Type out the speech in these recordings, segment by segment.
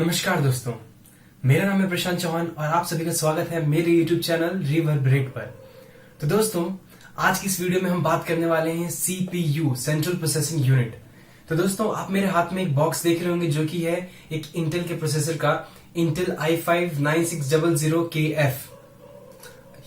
नमस्कार दोस्तों, मेरा नाम है प्रशांत चौहान और आप सभी का स्वागत है मेरे YouTube चैनल रिवर्बरेट पर। तो दोस्तों, आज की इस वीडियो में हम बात करने वाले हैं CPU सेंट्रल प्रोसेसिंग यूनिट। तो दोस्तों, आप मेरे हाथ में एक बॉक्स देख रहे होंगे जो कि है एक इंटेल के प्रोसेसर का इंटेल i5-9600KF।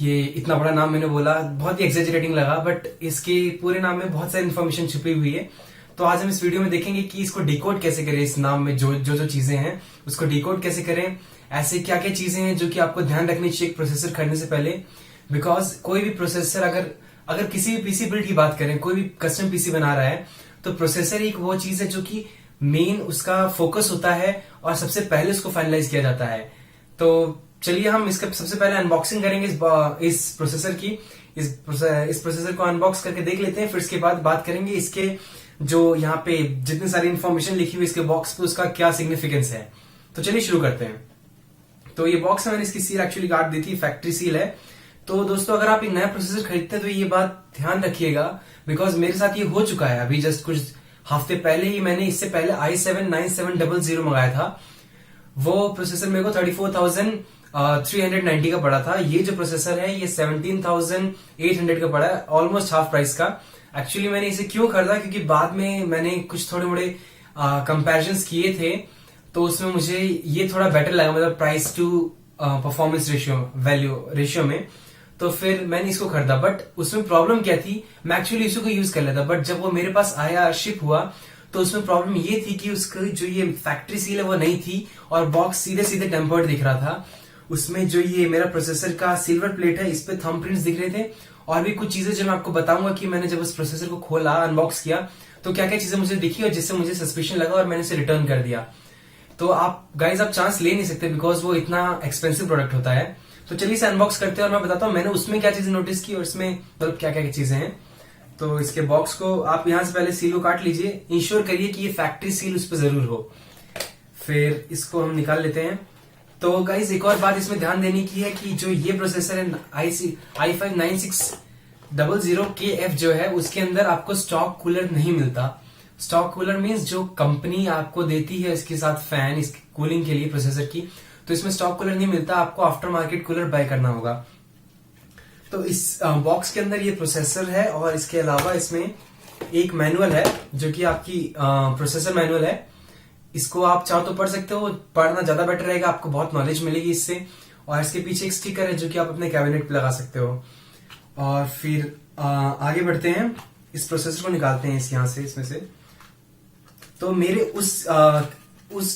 ये इतना बड़ा नाम मैंने बोला, बहुत ही एक्सेजरेटिंग लगा, बट इसके पूरे नाम में बहुत सारी इन्फॉर्मेशन छुपी हुई है। तो आज हम इस वीडियो में देखेंगे कि इसको डिकोड कैसे करें, इस नाम में जो चीजें हैं उसको डिकोड कैसे करें, ऐसे क्या क्या चीजें हैं जो कि आपको ध्यान रखनी चाहिए प्रोसेसर खरीदने से पहले। बिकॉज कोई भी प्रोसेसर अगर किसी भी पीसी बिल्ड की बात करें, कोई भी कस्टम पीसी बना रहा है तो प्रोसेसर एक वो चीज है जो कि मेन उसका फोकस होता है और सबसे पहले उसको फाइनलाइज किया जाता है। तो चलिए हम इसका सबसे पहले अनबॉक्सिंग करेंगे इस प्रोसेसर की। इस प्रोसेसर को अनबॉक्स करके देख लेते हैं, फिर इसके बाद बात करेंगे इसके जो यहाँ पे जितनी सारी इन्फॉर्मेशन लिखी हुई इसके बॉक्स पे उसका क्या सिग्निफिकेंस है। तो चलिए शुरू करते हैं। तो ये बॉक्स में मैंने इसकी सील एक्चुअली काट दी थी, फैक्ट्री सील है। तो दोस्तों, अगर आप एक नया प्रोसेसर खरीदते हैं तो ये बात ध्यान रखिएगा, बिकॉज मेरे साथ ये हो चुका है। अभी जस्ट कुछ हफ्ते पहले ही मैंने इससे पहले i7-9700 मंगाया था। वो प्रोसेसर मेरे को 34,390 का पड़ा था। ये जो प्रोसेसर है ये 17,800 का पड़ा है, ऑलमोस्ट हाफ प्राइस का। एक्चुअली मैंने इसे क्यों खरीदा, क्योंकि बाद में मैंने कुछ थोड़े मोड़े कंपैरिजन्स किए थे तो उसमें मुझे ये थोड़ा बेटर लगा, मतलब प्राइस टू परफॉर्मेंस रेशियो में। तो फिर मैंने इसको खरीदा। बट उसमें प्रॉब्लम क्या थी, मैं एक्चुअली इसी को यूज कर लेता, बट जब वो मेरे पास आया, शिप हुआ, तो उसमें प्रॉब्लम ये थी कि उसकी जो ये फैक्ट्री सील है वो नहीं थी और बॉक्स सीधे सीधे टेम्पर्ड दिख रहा था। उसमें जो ये मेरा प्रोसेसर का सिल्वर प्लेट है, इस पे थंब प्रिंट्स दिख रहे थे और भी कुछ चीजें जो मैं आपको बताऊंगा कि मैंने जब उस प्रोसेसर को खोला, अनबॉक्स किया, तो क्या क्या चीजें मुझे दिखी और जिससे मुझे सस्पिशन लगा और मैंने इसे रिटर्न कर दिया। तो आप गाइज आप चांस ले नहीं सकते, बिकॉज वो इतना एक्सपेंसिव प्रोडक्ट होता है। तो चलिए इसे अनबॉक्स करते हैं और मैं बताता हूँ मैंने उसमें क्या चीजें नोटिस की और इसमें मतलब क्या क्या चीजें हैं। तो इसके बॉक्स को आप यहां से पहले सील को काट लीजिए, इंश्योर करिए कि ये फैक्ट्री सील उस पर जरूर हो। फिर इसको हम निकाल लेते हैं। तो गाइज एक और बात इसमें ध्यान देने की है कि जो ये प्रोसेसर है i5-9600KF जो है, उसके अंदर आपको स्टॉक कूलर नहीं मिलता। स्टॉक कूलर मींस जो कंपनी आपको देती है इसके साथ फैन, इस कूलिंग के लिए प्रोसेसर की, तो इसमें स्टॉक कूलर नहीं मिलता, आपको आफ्टर मार्केट कूलर बाय करना होगा। तो इस बॉक्स के अंदर ये प्रोसेसर है और इसके अलावा इसमें एक मैनुअल है जो कि आपकी प्रोसेसर मैनुअल है। इसको आप चाहो तो पढ़ सकते हो, पढ़ना ज्यादा बेटर रहेगा, आपको बहुत नॉलेज मिलेगी इससे। और इसके पीछे एक स्टिकर है जो कि आप अपने कैबिनेट पे लगा सकते हो। और फिर आगे बढ़ते हैं, इस प्रोसेसर को निकालते हैं यहाँ से, इसमें से। तो मेरे उस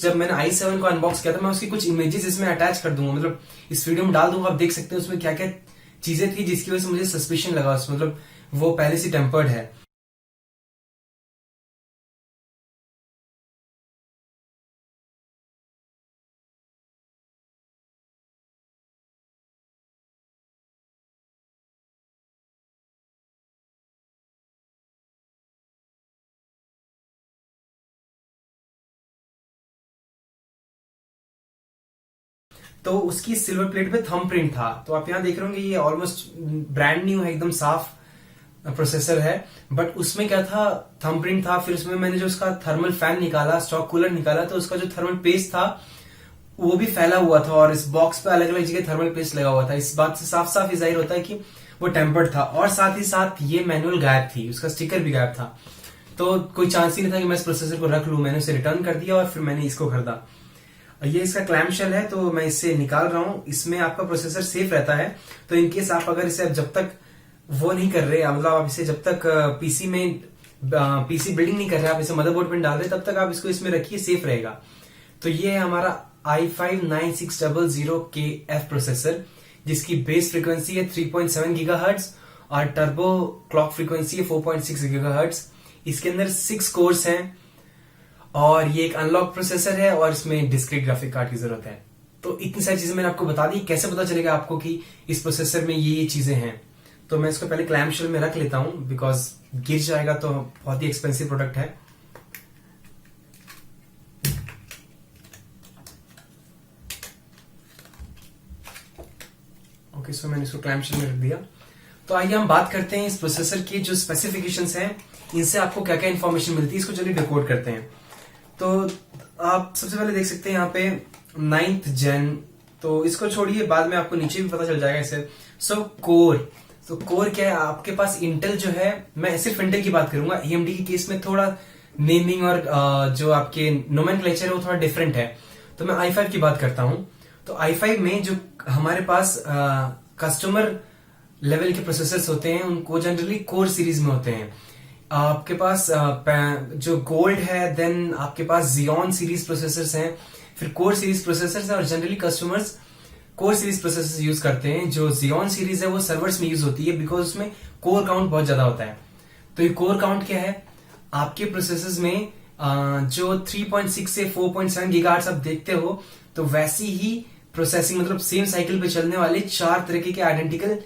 जब मैंने i7 को अनबॉक्स किया था, मैं उसकी कुछ इमेजेस इसमें अटैच कर दूंगा, मतलब इस वीडियो में डाल दूंगा, आप देख सकते हैं उसमें क्या क्या चीजें थी जिसकी वजह से मुझे सस्पिशन लगा उसमें, मतलब वो पहले से टेम्पर्ड है। तो उसकी सिल्वर प्लेट पे थंब प्रिंट था। तो आप यहाँ देख रहे होंगे ये ऑलमोस्ट ब्रांड न्यू है, एकदम साफ प्रोसेसर है। बट उसमें क्या था, थंब प्रिंट था। फिर उसमें मैंने जो उसका थर्मल फैन निकाला, स्टॉक कूलर निकाला, तो उसका जो थर्मल पेस्ट था वो भी फैला हुआ था और इस बॉक्स पे अलग अलग जगह थर्मल पेस्ट लगा हुआ था। इस बात से साफ साफ जाहिर होता है कि वो टेम्पर्ड था। और साथ ही साथ ये मैनुअल गायब थी, उसका स्टिकर भी गायब था। तो कोई चांस ही नहीं था कि मैं इस प्रोसेसर को रख लूं। मैंने उसे रिटर्न कर दिया और फिर मैंने इसको खरीदा। ये इसका क्लैम्प शेल है, तो मैं इससे निकाल रहा हूं। इसमें आपका प्रोसेसर सेफ रहता है। तो इनकेस आप अगर इसे जब तक वो नहीं कर रहे, मतलब आप इसे जब तक पीसी बिल्डिंग नहीं कर रहे, आप इसे मदरबोर्ड पे डाल रहे, तब तक आप इसको इसमें रखिए, सेफ रहेगा। तो ये है हमारा i5-9600KF प्रोसेसर, जिसकी बेस फ्रीक्वेंसी है 3.7 गीगाहर्ट्ज और टर्बो क्लॉक फ्रीक्वेंसी है 4.6 गीगाहर्ट्ज। इसके अंदर 6 कोर्स हैं और ये एक अनलॉक प्रोसेसर है और इसमें डिस्क्रीट ग्राफिक कार्ड की जरूरत है। तो इतनी सारी चीजें मैंने आपको बता दी। कैसे पता चलेगा आपको कि इस प्रोसेसर में ये चीजें हैं। तो मैं इसको पहले क्लैम्प शेल में रख लेता हूं, बिकॉज गिर जाएगा तो बहुत ही एक्सपेंसिव प्रोडक्ट है। ओके, सो मैंने इसको क्लैम्प शेल में रख दिया। तो आइए हम बात करते हैं इस प्रोसेसर की जो स्पेसिफिकेशंस हैं, इनसे आपको क्या क्या इन्फॉर्मेशन मिलती है। इसको चलिए डिकोड करते हैं। तो आप सबसे पहले देख सकते हैं यहाँ पे 9th जेन, तो इसको छोड़िए, बाद में आपको नीचे भी पता चल जाएगा इसे। सो कोर, तो कोर क्या है, आपके पास इंटेल जो है, मैं सिर्फ इंटेल की बात करूंगा, एएमडी के केस में थोड़ा नेमिंग और जो आपके नोमेनक्लेचर है वो थोड़ा डिफरेंट है, तो मैं i5 की बात करता हूं। तो i5 में जो हमारे पास कस्टमर लेवल के प्रोसेसर्स होते हैं उनको जनरली कोर सीरीज में होते हैं। आपके पास जो गोल्ड है, देन आपके पास Xeon सीरीज प्रोसेसर्स हैं, फिर कोर सीरीज प्रोसेसर्स हैं, और generally customers core series processors use करते हैं। जो Xeon सीरीज है वो सर्वर्स में यूज होती है बिकॉज उसमें कोर काउंट बहुत ज्यादा होता है। तो ये कोर काउंट क्या है, आपके प्रोसेसर्स में जो 3.6 से 4.7 गीगाहर्ट्ज आप देखते हो, तो वैसी ही प्रोसेसिंग, मतलब सेम साइकिल पे चलने वाले 4 तरीके के आइडेंटिकल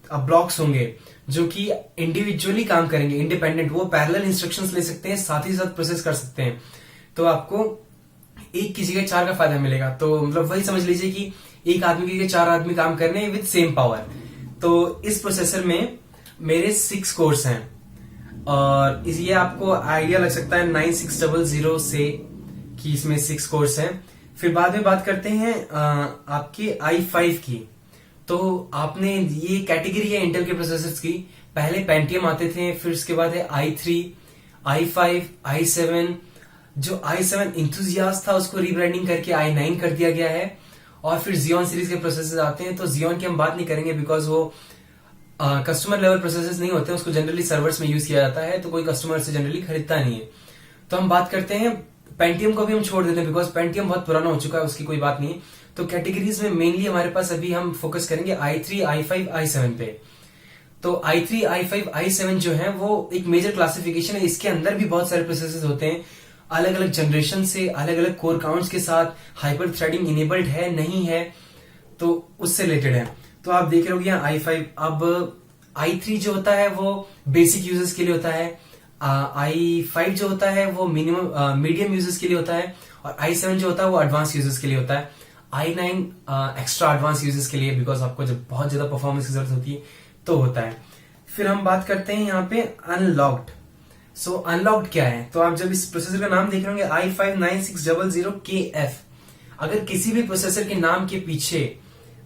ब्लॉक्स होंगे जो कि इंडिविजुअली काम करेंगे, इंडिपेंडेंट, वो पैरेलल इंस्ट्रक्शंस ले सकते हैं, साथ ही साथ प्रोसेस कर सकते हैं। तो आपको एक की जगह 4 का फायदा मिलेगा। तो मतलब वही समझ लीजिए कि एक आदमी की जगह 4 आदमी काम कर रहे हैं विद सेम पावर। तो इस प्रोसेसर में मेरे 6 कोर्स हैं, और ये आपको आइडिया लग सकता है 9600 से कि इसमें 6 कोर्स हैं। फिर बाद में बात करते हैं आपके i5 की। तो आपने ये कैटेगरी है इंटेल के प्रोसेसर्स की, पहले पेंटियम आते थे, फिर उसके बाद है i3, i5, i7। जो i7 इंथुजियास्ट था उसको रीब्रांडिंग करके i9 कर दिया गया है, और फिर Xeon सीरीज के प्रोसेसर्स आते हैं। तो Xeon की हम बात नहीं करेंगे बिकॉज वो कस्टमर लेवल प्रोसेसर्स नहीं होते, उसको जनरली सर्वर्स में यूज किया जाता है, तो कोई कस्टमर से जनरली खरीदता नहीं है। तो हम बात करते हैं पेंटियम को भी हम छोड़ देते हैं बिकॉज पेंटियम बहुत पुराना हो चुका है, उसकी कोई बात नहीं है। तो कैटेगरीज में मेनली हमारे पास अभी हम फोकस करेंगे i3, i5, i7 पे। तो i3, i5, i7 जो है वो एक मेजर क्लासिफिकेशन है, इसके अंदर भी बहुत सारे प्रोसेसर्स होते हैं, अलग अलग जनरेशन से, अलग अलग कोर काउंट्स के साथ, हाइपर थ्रेडिंग इनेबल्ड है नहीं है, तो उससे रिलेटेड है। तो आप देख रहे हो यहाँ i5। अब i3 जो होता है वो बेसिक यूजर्स के लिए होता है, i5 जो होता है वो मिनिमम मीडियम यूजर्स के लिए होता है, और i7 जो होता है वो एडवांस यूजर्स के लिए होता है, i9 एक्स्ट्रा एडवांस यूजर्स के लिए, बिकॉज आपको जब बहुत ज्यादा परफॉर्मेंस की जरूरत होती है तो होता है। फिर हम बात करते हैं यहाँ पे अनलॉक्ड। सो अनलॉक्ड क्या है, तो आप जब इस प्रोसेसर का नाम देख रहे होंगे i5-9600KF, अगर किसी भी प्रोसेसर के नाम के पीछे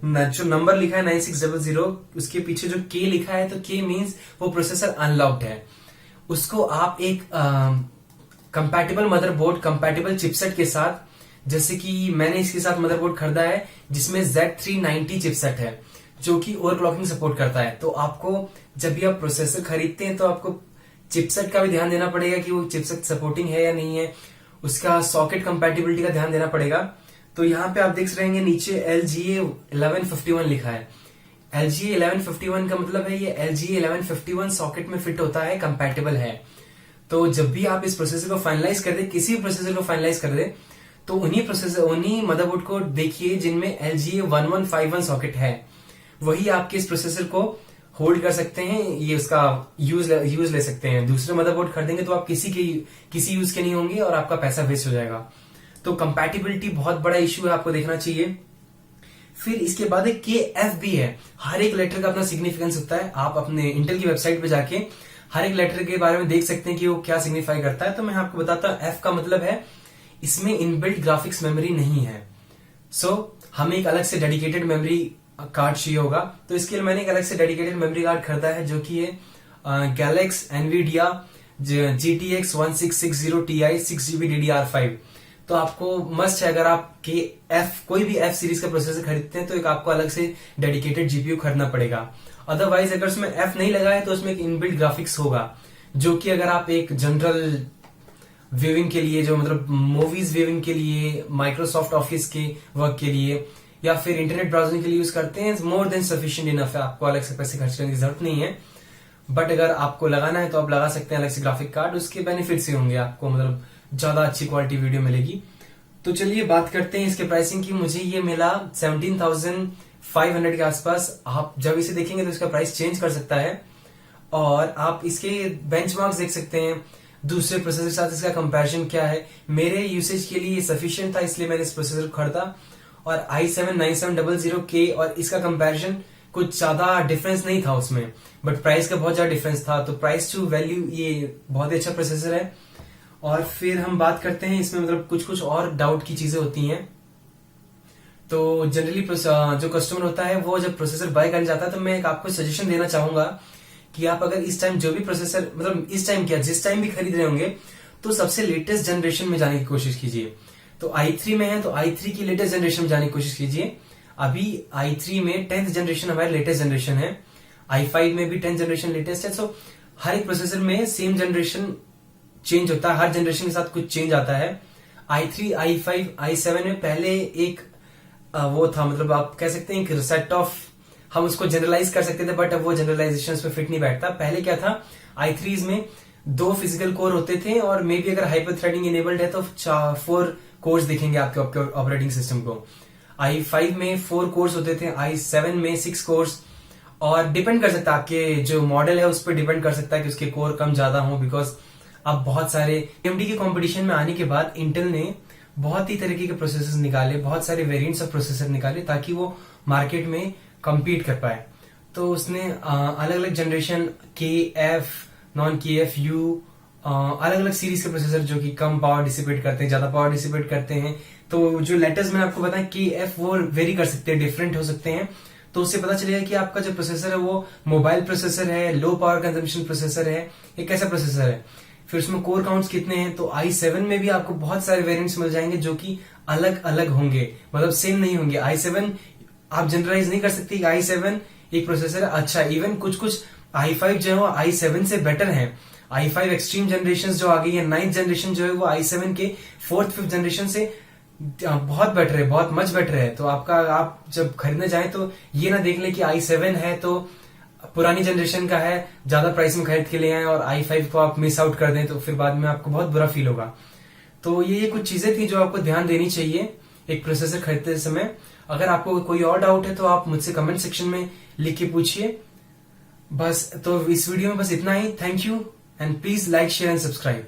जो नंबर लिखा है 9600, उसके पीछे जो K लिखा है, तो K मीन्स वो प्रोसेसर अनलॉक्ड है। उसको आप एक कंपैटिबल मदरबोर्ड, कंपैटिबल चिपसेट के साथ, जैसे कि मैंने इसके साथ मदरबोर्ड खरीदा है जिसमें Z390 चिपसेट है जो कि ओवरक्लॉकिंग सपोर्ट करता है। तो आपको जब भी आप प्रोसेसर खरीदते हैं तो आपको चिपसेट का भी ध्यान देना पड़ेगा कि वो चिपसेट सपोर्टिंग है या नहीं है, उसका सॉकेट कंपैटिबिलिटी का ध्यान देना पड़ेगा। तो यहाँ पे आप देख रहेंगे नीचे LGA 1151 लिखा है। LGA 1151 का मतलब है ये LGA 1151 सॉकेट में फिट होता है, कंपैटिबल है। तो जब भी आप इस प्रोसेसर को फाइनलाइज कर दे, किसी भी प्रोसेसर को फाइनलाइज कर दे, तो उन्हीं मदरबोर्ड को देखिए जिनमें LGA 1151 सॉकेट है, वही आपके इस प्रोसेसर को होल्ड कर सकते हैं, ये उसका यूज ले सकते हैं। दूसरे मदरबोर्ड खरीदेंगे तो आप किसी यूज के नहीं होंगे और आपका पैसा वेस्ट हो जाएगा। तो कंपैटिबिलिटी बहुत बड़ा इश्यू है, आपको देखना चाहिए। फिर इसके बाद एक KF भी है। हर एक लेटर का अपना सिग्निफिकेंस होता है, आप अपने इंटेल की वेबसाइट पे जाके हर एक लेटर के बारे में देख सकते हैं कि वो क्या सिग्निफाई करता है। तो मैं आपको बताता हूँ, F का मतलब है इसमें इनबिल्ट ग्राफिक्स मेमोरी नहीं है। हमें एक अलग से डेडिकेटेड मेमोरी कार्ड चाहिए होगा, तो इसके लिए मैंने एक अलग से डेडिकेटेड मेमोरी कार्ड खरीदा है जो कि है गैलेक्स Nvidia GTX 1660 Ti 6GB DDR5। तो आपको मस्ट है, अगर आप कोई भी F सीरीज का प्रोसेसर खरीदते हैं तो एक आपको अलग से डेडिकेटेड जीपीयू खरीदना पड़ेगा। अदरवाइज अगर उसमें F नहीं लगा है तो उसमें एक इनबिल्ट ग्राफिक्स होगा, जो कि अगर आप एक जनरल व्यूइंग के लिए, जो मतलब मूवीज व्यूइंग के लिए, माइक्रोसॉफ्ट ऑफिस के वर्क के लिए, या फिर इंटरनेट ब्राउजिंग के लिए यूज करते हैं, मोर देन सफिशिएंट इनफ है, आपको अलग से पैसे खर्च करने की जरूरत नहीं है। बट अगर आपको लगाना है तो आप लगा सकते हैं अलग से ग्राफिक कार्ड, उसके बेनिफिट्स ही होंगे, आपको मतलब ज्यादा अच्छी क्वालिटी वीडियो मिलेगी। तो चलिए बात करते हैं इसके प्राइसिंग की। मुझे ये मिला 17,500 के आसपास। आप जब इसे देखेंगे तो इसका प्राइस चेंज कर सकता है, और आप इसके बेंचमार्क्स देख सकते हैं, दूसरे प्रोसेसर के साथ इसका कंपैरिजन क्या है। मेरे यूसेज के लिए सफिशिएंट था, इसलिए मैंने इस प्रोसेसर को खरीदा। और i7-9700K और इसका कंपैरिजन कुछ ज्यादा डिफरेंस नहीं था उसमें, बट प्राइस का बहुत ज्यादा डिफरेंस था। तो प्राइस टू वैल्यू ये बहुत ही अच्छा प्रोसेसर है। और फिर हम बात करते हैं इसमें मतलब कुछ कुछ और डाउट की चीजें होती हैं। तो जनरली जो कस्टमर होता है वो जब प्रोसेसर बाय करने जाता है तो मैं एक आपको सजेशन देना चाहूंगा कि आप अगर इस टाइम जो भी प्रोसेसर मतलब इस टाइम क्या जिस टाइम भी खरीद रहे होंगे तो सबसे लेटेस्ट जनरेशन में जाने की कोशिश कीजिए। तो i3 में है तो i3 की लेटेस्ट जनरेशन में जाने की कोशिश कीजिए। अभी i3 में 10th जनरेशन हमारी लेटेस्ट जनरेशन है, i5 में भी 10th जनरेशन लेटेस्ट है। सो हर एक प्रोसेसर में सेम जनरेशन चेंज होता है, हर जनरेशन के साथ कुछ चेंज आता है। i3, i5, i7 में पहले एक वो था, मतलब आप कह सकते हैं कि सेट ऑफ हम उसको जनरलाइज कर सकते थे, बट अब वो जनरलाइजेशन पे फिट नहीं बैठता। पहले क्या था, i3s में 2 फिजिकल कोर होते थे और मे बी अगर हाइपर थ्रेडिंग इनेबल्ड है तो 4 कोर्स दिखेंगे आपके ऑपरेटिंग सिस्टम को। i5 में 4 कोर्स होते थे, i7 में 6 कोर्स। और डिपेंड कर सकता है आपके जो मॉडल है उस पर डिपेंड कर सकता है कि उसके कोर कम ज्यादा हो, बिकॉज अब बहुत सारे AMD के कंपटीशन में आने के बाद इंटेल ने बहुत ही तरीके के प्रोसेसर निकाले, बहुत सारे वेरिएंट्स ऑफ प्रोसेसर निकाले ताकि वो मार्केट में कम्पीट कर पाए। तो उसने अलग अलग generation KF, non KF, U अलग अलग सीरीज के प्रोसेसर जो कि कम पावर डिसिपेट करते हैं, ज्यादा पावर डिसिपेट करते हैं। तो जो लेटेस्ट मैंने आपको बताया KF वो वेरी कर सकते हैं, डिफरेंट हो सकते हैं। तो उससे पता चलेगा कि आपका जो प्रोसेसर है वो मोबाइल प्रोसेसर है, लो पावर कंजम्पशन प्रोसेसर है, ये कैसा प्रोसेसर है। फिर उसमें कोर काउंट्स कितने हैं, तो i7 में भी आपको बहुत सारे वेरिएंट्स मिल जाएंगे जो कि अलग अलग होंगे, मतलब सेम नहीं होंगे। i7 आप जनरलाइज नहीं कर सकते i7 एक प्रोसेसर है अच्छा, इवन कुछ कुछ i5 जो है वो i7 से बेटर है। i5 एक्सट्रीम जनरेशन जो आ गई है, 9th जनरेशन जो है वो i7 के 4th 5th जनरेशन से बहुत बेटर है, बहुत मच बेटर है। तो आप जब खरीदने जाएं तो ये ना देख लें कि i7 है तो पुरानी जनरेशन का है, ज्यादा प्राइस में खरीद के ले आए और i5 को आप मिस आउट कर दें तो फिर बाद में आपको बहुत बुरा फील होगा। तो ये कुछ चीजें थी जो आपको ध्यान देनी चाहिए एक प्रोसेसर खरीदते समय। अगर आपको कोई और डाउट है तो आप मुझसे कमेंट सेक्शन में लिख के पूछिए। बस तो इस वीडियो में बस इतना ही। Thank you and please like, share and subscribe.